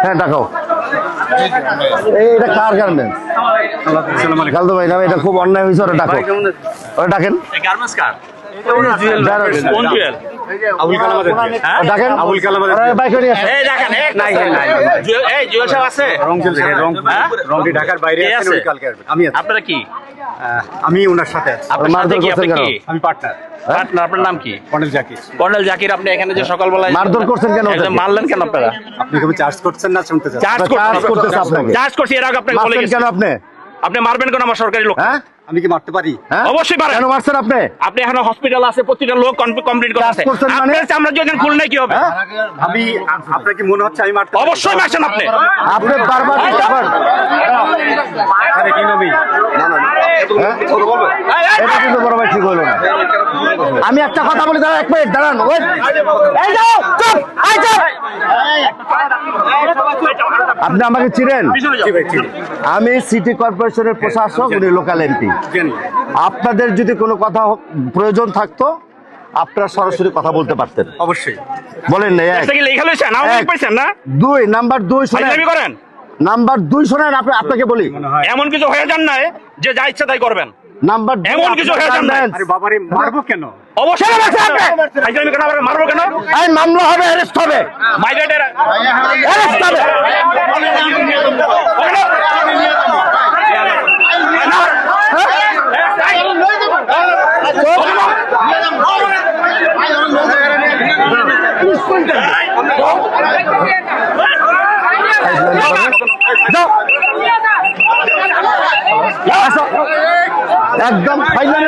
হ্যাঁ ডাকাও। এটা কার গার্মেন্টস? খালদু ভাই না, এটা খুব অন্যায় হয়েছে, ওরা ডাকো, ওরা ডাকেন। আপনারা কি? আমি ওনার সাথে আপনার পার্টনার। আপনার নাম কি? কর্নেল জাকির। কর্নেল জাকির, আপনি এখানে যে সকালবেলায় মারধর করছেন কেন? মারলেন কেন আপনারা? আপনি কি চার্জ করছেন না শুনতে চাচ্ছেন? চার্জ করতেছে আপনাকে। চার্জ করছি, এর আগে আপনাকে বলে গেছি। কেন আপনি মারবেন কেন আমার সরকারি লোক? হ্যাঁ, আমি কি মারতে পারি? অবশ্যই পারেন। কেন মারছেন আপনি? আপনি এখন হসপিটাল আছে, প্রতিটা লোক কমপ্লিট করে আছে। আমরা যদি এখন খুলনায় কি হবে? আমি আপনার কি মনে হচ্ছে আমি মারতে পারি? অবশ্যই মারছেন আপনি। আপনি বারবার আরে কি নবী? না না এটা কিন্তু বড় ভাই ঠিক হলো না। আমি একটা কথা বলি, দাঁড়ান এক মিনিট, দাঁড়ান। এই যাও, চুপ, এই যাও। আপনি আমাকে চিনেন? আমি সিটি কর্পোরেশনের প্রশাসক, উনি লোকাল এমপি। আপনাদের যদি কোনো কথা প্রয়োজন থাকতো আপনারা সরাসরি কথা বলতে পারতেন। অবশ্যই বলেন না। দুই নাম্বার শোনেন, নাম্বার 2 শোনেন, আপনাকে বলি এমন কিছু হয়ে যান না যে যা ইচ্ছা তাই করবেন। নাম্বার এমন কিছু হয়ে যান না। আরে বাবারে মারবো কেন? অবশ্যই মারবো কেন? এই মামলা হবে, অ্যারেস্ট হবে, অ্যারেস্ট হবে। একদম ফাইনালি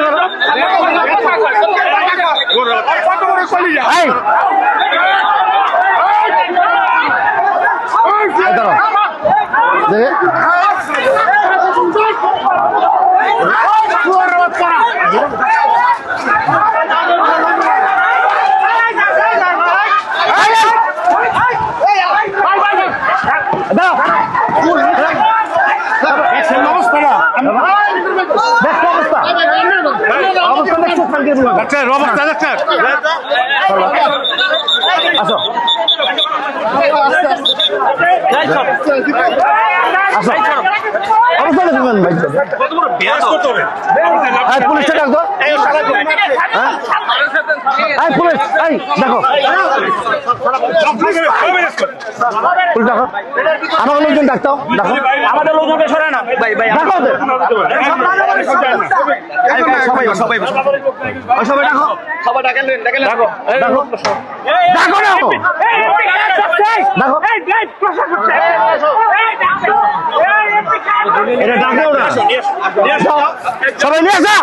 পুলিশটা ডাকো, পুলিশ দেখো, আমার লোকজন ডাকতো, দেখো আমাদের লোকজনকে সরায় না। সবাই নিয়ে আসা,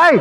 এই